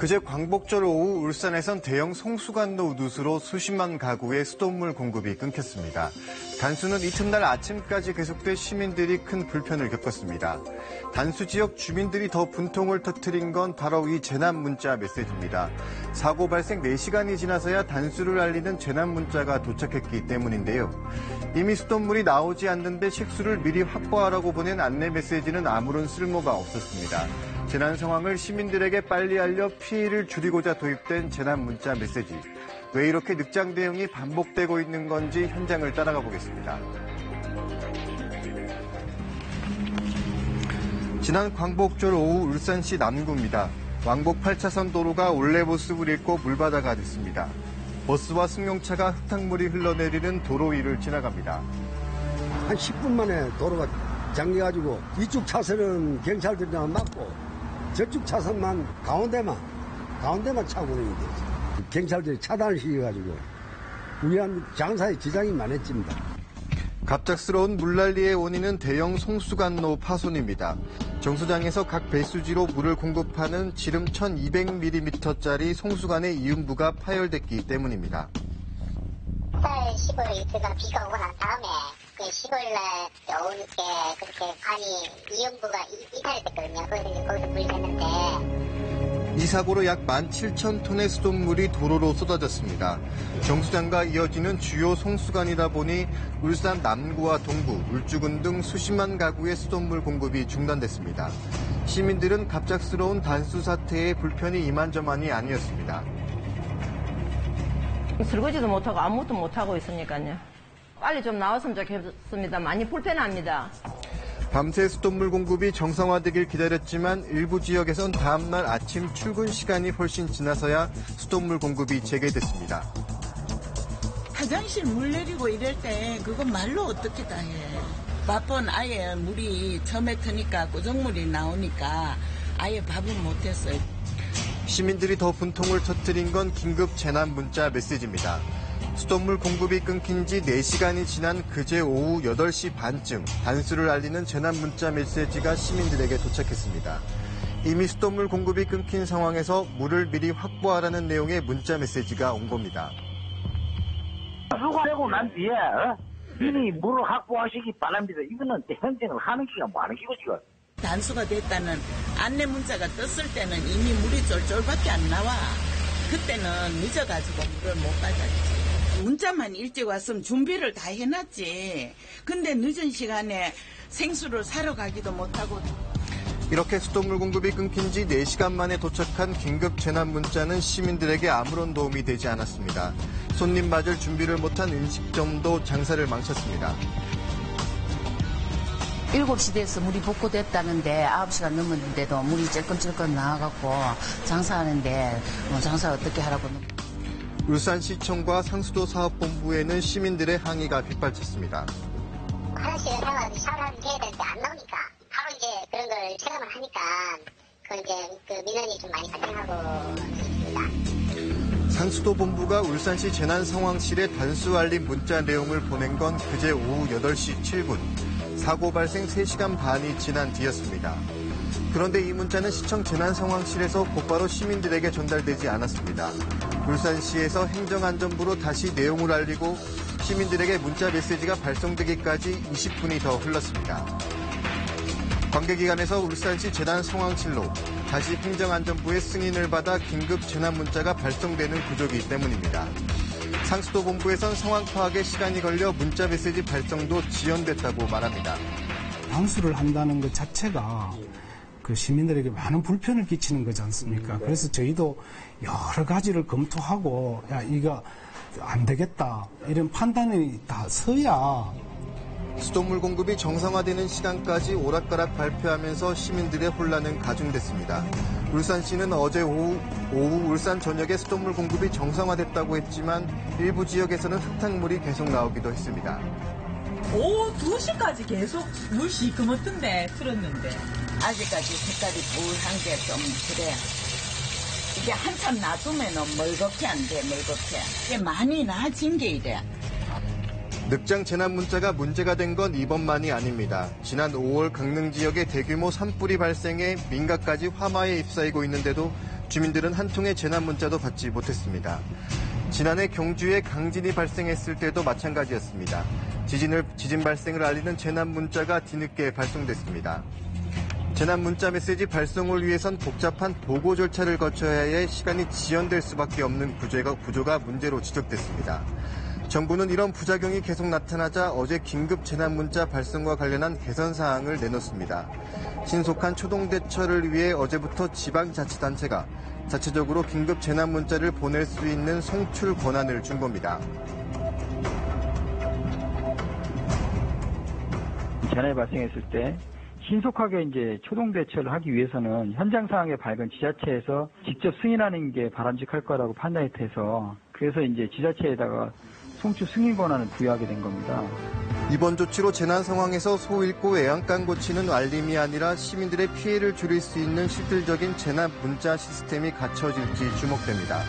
그제 광복절 오후 울산에선 대형 송수관로 누수로 수십만 가구의 수돗물 공급이 끊겼습니다. 단수는 이튿날 아침까지 계속돼 시민들이 큰 불편을 겪었습니다. 단수 지역 주민들이 더 분통을 터뜨린 건 바로 이 재난 문자 메시지입니다. 사고 발생 4시간이 지나서야 단수를 알리는 재난 문자가 도착했기 때문인데요. 이미 수돗물이 나오지 않는데 식수를 미리 확보하라고 보낸 안내 메시지는 아무런 쓸모가 없었습니다. 재난 상황을 시민들에게 빨리 알려 피해를 줄이고자 도입된 재난 문자 메시지. 왜 이렇게 늑장 대응이 반복되고 있는 건지 현장을 따라가 보겠습니다. 지난 광복절 오후 울산시 남구입니다. 왕복 8차선 도로가 원래 모습을 잃고 물바다가 됐습니다. 버스와 승용차가 흙탕물이 흘러내리는 도로 위를 지나갑니다. 한 10분 만에 도로가 잠겨가지고 이쪽 차선은 경찰들이랑 막고 저쪽 차선만 가운데만 차고 있는 거죠. 경찰들이 차단을 시켜가지고 우리한 장사에 지장이 많았습니다. 갑작스러운 물난리의 원인은 대형 송수관로 파손입니다. 정수장에서 각 배수지로 물을 공급하는 지름 1200mm짜리 송수관의 이음부가 파열됐기 때문입니다. 15일 이틀간 비가 오고 난 다음에 15일날 오후늦게 그렇게 관이 이음부가 이탈이 됐거든요. 거기서 물이 샜는데 이 사고로 약 17,000톤의 수돗물이 도로로 쏟아졌습니다. 정수장과 이어지는 주요 송수관이다 보니 울산 남구와 동구, 울주군 등 수십만 가구의 수돗물 공급이 중단됐습니다. 시민들은 갑작스러운 단수 사태에 불편이 이만저만이 아니었습니다. 설거지도 못하고 아무것도 못하고 있으니까요. 빨리 좀 나왔으면 좋겠습니다. 많이 불편합니다. 밤새 수돗물 공급이 정상화되길 기다렸지만 일부 지역에선 다음날 아침 출근 시간이 훨씬 지나서야 수돗물 공급이 재개됐습니다. 화장실 물 내리고 이럴 때 그건 말로 어떻게 다 해. 밥은 아예 물이 처음에 트니까 고정물이 나오니까 아예 밥은 못했어요. 시민들이 더 분통을 터뜨린 건 긴급 재난 문자 메시지입니다. 수돗물 공급이 끊긴 지 4시간이 지난 그제 오후 8시 반쯤 단수를 알리는 재난 문자 메시지가 시민들에게 도착했습니다. 이미 수돗물 공급이 끊긴 상황에서 물을 미리 확보하라는 내용의 문자 메시지가 온 겁니다. 수가 되고 난 뒤에 이미 물을 확보하시기 바랍니다. 이거는 현재는 하는 기가 많은 기고 지금. 단수가 됐다는 안내 문자가 떴을 때는 이미 물이 쫄쫄밖에 안 나와. 그때는 늦어가지고 물을 못 받았지. 문자만 일찍 왔으면 준비를 다 해놨지. 근데 늦은 시간에 생수를 사러 가기도 못하고. 이렇게 수돗물 공급이 끊긴 지 4시간 만에 도착한 긴급 재난 문자는 시민들에게 아무런 도움이 되지 않았습니다. 손님 맞을 준비를 못한 음식점도 장사를 망쳤습니다. 7시 돼서 물이 복구됐다는데 9시간 넘었는데도 물이 찔끔찔끔 나와갖고 장사하는데 장사 어떻게 하라고. 울산시청과 상수도 사업본부에는 시민들의 항의가 빗발쳤습니다. 화장실에 사용하는 샤워를 해야 되는데 안 나오니까 바로 이제 그런 걸 체감을 하니까 그 민원이 좀 많이 발생하고 있습니다. 상수도 본부가 울산시 재난상황실에 단수 알림 문자 내용을 보낸 건 그제 오후 8시 7분. 사고 발생 3시간 반이 지난 뒤였습니다. 그런데 이 문자는 시청 재난상황실에서 곧바로 시민들에게 전달되지 않았습니다. 울산시에서 행정안전부로 다시 내용을 알리고 시민들에게 문자 메시지가 발송되기까지 20분이 더 흘렀습니다. 관계기관에서 울산시 재난상황실로 다시 행정안전부의 승인을 받아 긴급 재난 문자가 발송되는 구조이기 때문입니다. 상수도 본부에선 상황 파악에 시간이 걸려 문자 메시지 발송도 지연됐다고 말합니다. 단수를 한다는 것 자체가 그 시민들에게 많은 불편을 끼치는 거지 않습니까? 그래서 저희도 여러 가지를 검토하고 이거 안 되겠다 이런 판단이 다 서야 수돗물 공급이 정상화되는 시간까지 오락가락 발표하면서 시민들의 혼란은 가중됐습니다. 울산시는 어제 오후 울산 전역에 수돗물 공급이 정상화됐다고 했지만 일부 지역에서는 흙탕물이 계속 나오기도 했습니다. 오후 2시까지 계속 물 시커멓던데 틀었는데 아직까지 색깔이 뿔한 게 좀 그래. 이게 한참 놔두면은 멀겋게 안 돼, 멀겋게. 이게 많이 나아진 게 이래. 늑장 재난 문자가 문제가 된 건 이번만이 아닙니다. 지난 5월 강릉 지역에 대규모 산불이 발생해 민가까지 화마에 휩싸이고 있는데도 주민들은 한 통의 재난 문자도 받지 못했습니다. 지난해 경주에 강진이 발생했을 때도 마찬가지였습니다. 지진 발생을 알리는 재난 문자가 뒤늦게 발송됐습니다. 재난 문자 메시지 발송을 위해선 복잡한 보고 절차를 거쳐야 해 시간이 지연될 수밖에 없는 구조가 문제로 지적됐습니다. 정부는 이런 부작용이 계속 나타나자 어제 긴급 재난 문자 발송과 관련한 개선 사항을 내놓습니다. 신속한 초동 대처를 위해 어제부터 지방자치단체가 자체적으로 긴급 재난 문자를 보낼 수 있는 송출 권한을 준 겁니다. 재난이 발생했을 때 신속하게 이제 초동 대처를 하기 위해서는 현장 상황에 밝은 지자체에서 직접 승인하는 게 바람직할 거라고 판단이 돼서 그래서 이제 지자체에다가 송출 승인 권한을 부여하게 된 겁니다. 이번 조치로 재난 상황에서 소 잃고 애양간 고치는 알림이 아니라 시민들의 피해를 줄일 수 있는 실질적인 재난 문자 시스템이 갖춰질지 주목됩니다.